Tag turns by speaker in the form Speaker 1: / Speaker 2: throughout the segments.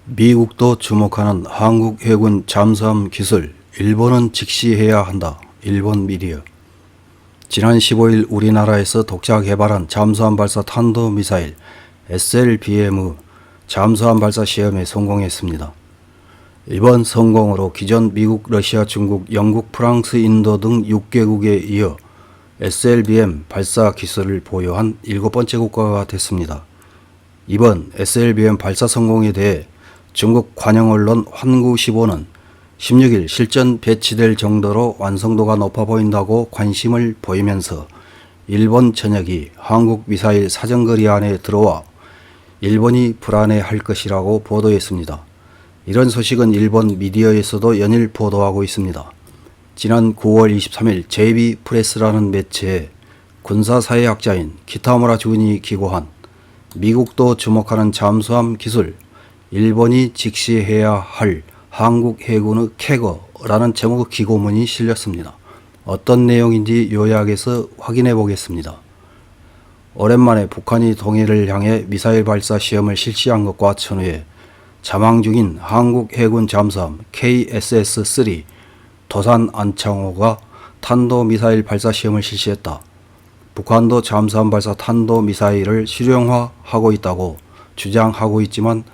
Speaker 1: 미국도 주목하는 한국 해군 잠수함 기술, 일본은 직시해야 한다. 일본 미디어. 지난 15일 우리나라에서 독자 개발한 잠수함 발사 탄도미사일 SLBM의 잠수함 발사 시험에 성공했습니다. 이번 성공으로 기존 미국, 러시아, 중국, 영국, 프랑스, 인도 등 6개국에 이어 SLBM 발사 기술을 보유한 7번째 국가가 됐습니다. 이번 SLBM 발사 성공에 대해 중국 관영 언론 환구15는 16일 실전 배치될 정도로 완성도가 높아 보인다고 관심을 보이면서 일본 전역이 한국 미사일 사정거리 안에 들어와 일본이 불안해할 것이라고 보도했습니다. 이런 소식은 일본 미디어에서도 연일 보도하고 있습니다. 지난 9월 23일 JB 프레스라는 매체에 군사사회학자인 키타무라 준이 기고한 미국도 주목하는 잠수함 기술, 일본이 직시해야 할 한국 해군의 캐거라는 제목의 기고문이 실렸습니다. 어떤 내용인지 요약해서 확인해 보겠습니다. 오랜만에 북한이 동해를 향해 미사일 발사 시험을 실시한 것과 천후에 자망 중인 한국 해군 잠수함 KSS-3 도산 안창호가 탄도미사일 발사 시험을 실시했다. 북한도 잠수함 발사 탄도미사일을 실용화하고 있다고 주장하고 있지만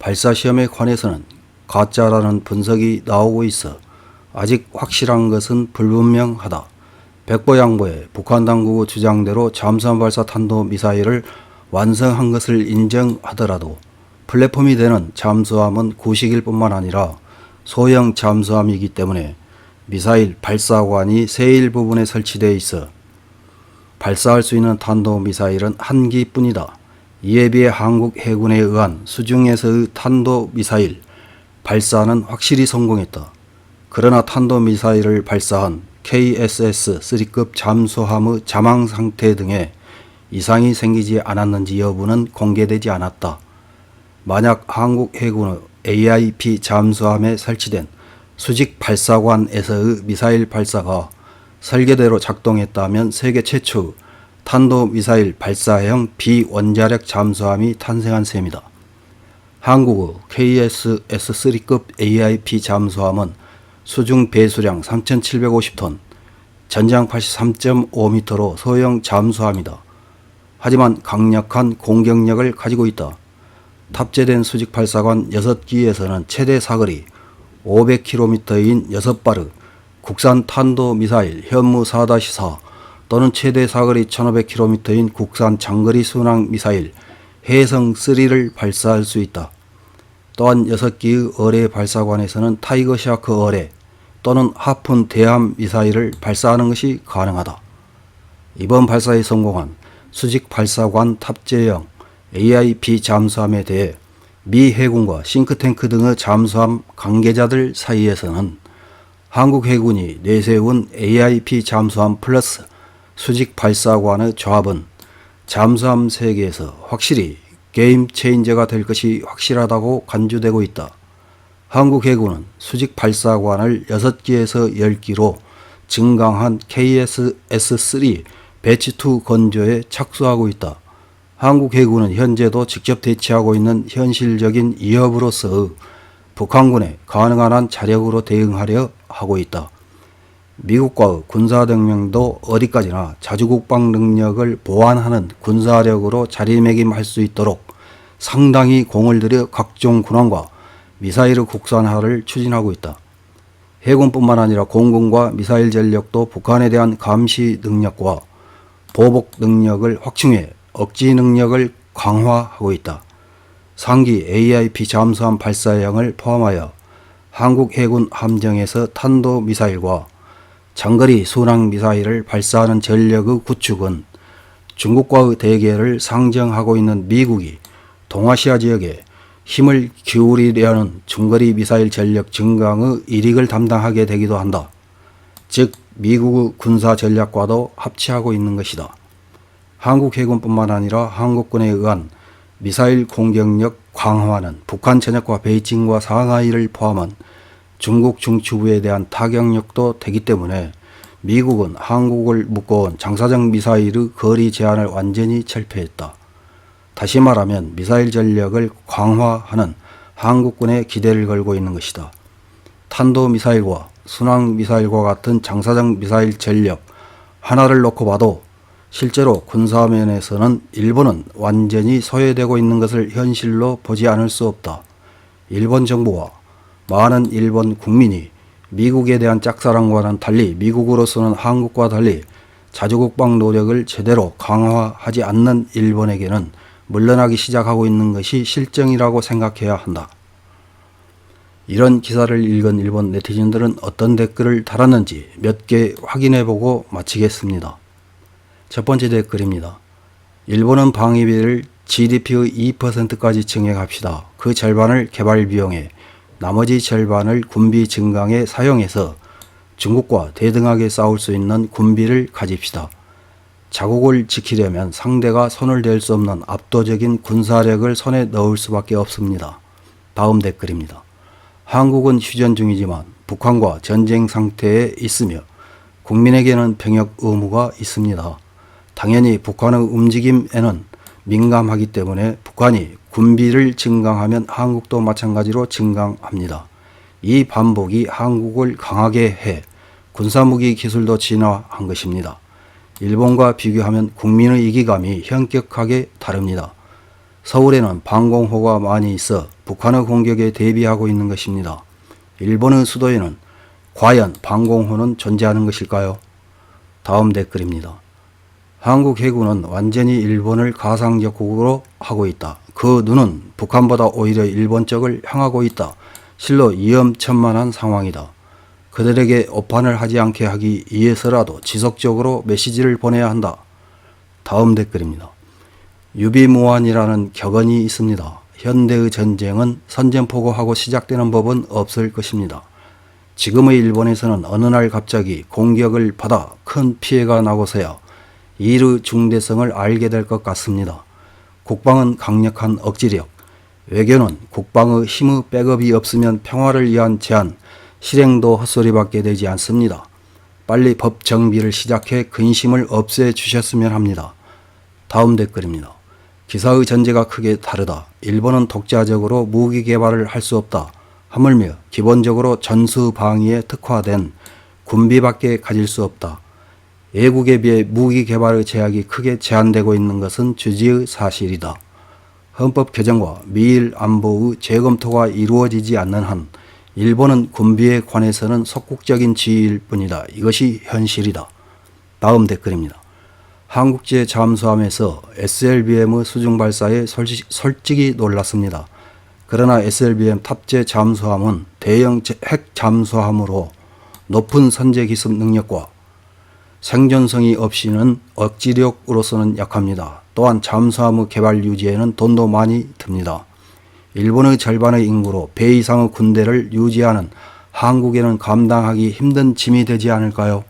Speaker 1: 발사 시험에 관해서는 가짜라는 분석이 나오고 있어 아직 확실한 것은 불분명하다. 백보양보에 북한 당국의 주장대로 잠수함 발사 탄도미사일을 완성한 것을 인정하더라도 플랫폼이 되는 잠수함은 구식일 뿐만 아니라 소형 잠수함이기 때문에 미사일 발사관이 세일 부분에 설치되어 있어 발사할 수 있는 탄도미사일은 한 기뿐이다. 이에 비해 한국 해군에 의한 수중에서의 탄도미사일 발사는 확실히 성공했다. 그러나 탄도미사일을 발사한 KSS-3급 잠수함의 자망 상태 등에 이상이 생기지 않았는지 여부는 공개되지 않았다. 만약 한국 해군의 AIP 잠수함에 설치된 수직 발사관에서의 미사일 발사가 설계대로 작동했다면 세계 최초의 탄도미사일 발사형 비원자력 잠수함이 탄생한 셈이다. 한국의 KSS-3급 AIP 잠수함은 수중 배수량 3,750톤, 전장 83.5m로 소형 잠수함이다. 하지만 강력한 공격력을 가지고 있다. 탑재된 수직 발사관 6기에서는 최대 사거리 500km인 6발의 국산 탄도미사일 현무 4-4 또는 최대 사거리 1500km인 국산 장거리 순항 미사일 해성3를 발사할 수 있다. 또한 6기의 어뢰 발사관에서는 타이거 샤크 어뢰 또는 하푼 대함 미사일을 발사하는 것이 가능하다. 이번 발사에 성공한 수직 발사관 탑재형 AIP 잠수함에 대해 미 해군과 싱크탱크 등의 잠수함 관계자들 사이에서는 한국 해군이 내세운 AIP 잠수함 플러스 수직 발사관의 조합은 잠수함 세계에서 확실히 게임 체인저가 될 것이 확실하다고 간주되고 있다. 한국 해군은 수직 발사관을 6기에서 10기로 증강한 KSS-3 배치2 건조에 착수하고 있다. 한국 해군은 현재도 직접 대치하고 있는 현실적인 위협으로서 북한군에 가능한 한 자력으로 대응하려 하고 있다. 미국과의 군사동맹도 어디까지나 자주국방 능력을 보완하는 군사력으로 자리매김할 수 있도록 상당히 공을 들여 각종 군함과 미사일의 국산화를 추진하고 있다. 해군뿐만 아니라 공군과 미사일 전력도 북한에 대한 감시 능력과 보복 능력을 확충해 억지 능력을 강화하고 있다. 상기 AIP 잠수함 발사형을 포함하여 한국 해군 함정에서 탄도미사일과 장거리 순항 미사일을 발사하는 전력의 구축은 중국과의 대결을 상정하고 있는 미국이 동아시아 지역에 힘을 기울이려는 중거리 미사일 전력 증강의 일익을 담당하게 되기도 한다. 즉 미국의 군사 전략과도 합치하고 있는 것이다. 한국 해군뿐만 아니라 한국군에 의한 미사일 공격력 강화는 북한 전역과 베이징과 상하이를 포함한 중국 중추부에 대한 타격력도 되기 때문에 미국은 한국을 묶어온 장사정 미사일의 거리 제한을 완전히 철폐했다. 다시 말하면 미사일 전력을 강화하는 한국군에 기대를 걸고 있는 것이다. 탄도미사일과 순항미사일과 같은 장사정 미사일 전력 하나를 놓고 봐도 실제로 군사면에서는 일본은 완전히 소외되고 있는 것을 현실로 보지 않을 수 없다. 일본 정부와 많은 일본 국민이 미국에 대한 짝사랑과는 달리 미국으로서는 한국과 달리 자주국방 노력을 제대로 강화하지 않는 일본에게는 물러나기 시작하고 있는 것이 실정이라고 생각해야 한다. 이런 기사를 읽은 일본 네티즌들은 어떤 댓글을 달았는지 몇 개 확인해보고 마치겠습니다. 첫 번째 댓글입니다. 일본은 방위비를 GDP의 2%까지 증액합시다. 그 절반을 개발 비용에 나머지 절반을 군비 증강에 사용해서 중국과 대등하게 싸울 수 있는 군비를 가집시다. 자국을 지키려면 상대가 손을 댈 수 없는 압도적인 군사력을 손에 넣을 수밖에 없습니다. 다음 댓글입니다. 한국은 휴전 중이지만 북한과 전쟁 상태에 있으며 국민에게는 병역 의무가 있습니다. 당연히 북한의 움직임에는 민감하기 때문에 북한이 군비를 증강하면 한국도 마찬가지로 증강합니다. 이 반복이 한국을 강하게 해 군사무기 기술도 진화한 것입니다. 일본과 비교하면 국민의 이기감이 현격하게 다릅니다. 서울에는 방공호가 많이 있어 북한의 공격에 대비하고 있는 것입니다. 일본의 수도에는 과연 방공호는 존재하는 것일까요? 다음 댓글입니다. 한국 해군은 완전히 일본을 가상적국으로 하고 있다. 그 눈은 북한보다 오히려 일본 쪽을 향하고 있다. 실로 위험천만한 상황이다. 그들에게 오판을 하지 않게 하기 위해서라도 지속적으로 메시지를 보내야 한다. 다음 댓글입니다. 유비무환이라는 격언이 있습니다. 현대의 전쟁은 선전포고하고 시작되는 법은 없을 것입니다. 지금의 일본에서는 어느 날 갑자기 공격을 받아 큰 피해가 나고서야 이의 중대성을 알게 될 것 같습니다. 국방은 강력한 억지력, 외교는 국방의 힘의 백업이 없으면 평화를 위한 제안, 실행도 헛소리밖에 되지 않습니다. 빨리 법 정비를 시작해 근심을 없애주셨으면 합니다. 다음 댓글입니다. 기사의 전제가 크게 다르다. 일본은 독자적으로 무기 개발을 할 수 없다. 하물며 기본적으로 전수방위에 특화된 군비밖에 가질 수 없다. 외국에 비해 무기 개발의 제약이 크게 제한되고 있는 것은 주지의 사실이다. 헌법 개정과 미일 안보의 재검토가 이루어지지 않는 한 일본은 군비에 관해서는 속국적인 지위일 뿐이다. 이것이 현실이다. 다음 댓글입니다. 한국제 잠수함에서 SLBM의 수중 발사에 솔직히 놀랐습니다. 그러나 SLBM 탑재 잠수함은 대형 핵 잠수함으로 높은 선제 기습 능력과 생존성이 없이는 억지력으로서는 약합니다. 또한 잠수함의 개발 유지에는 돈도 많이 듭니다. 일본의 절반의 인구로 배 이상의 군대를 유지하는 한국에는 감당하기 힘든 짐이 되지 않을까요?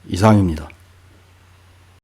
Speaker 1: 이상입니다.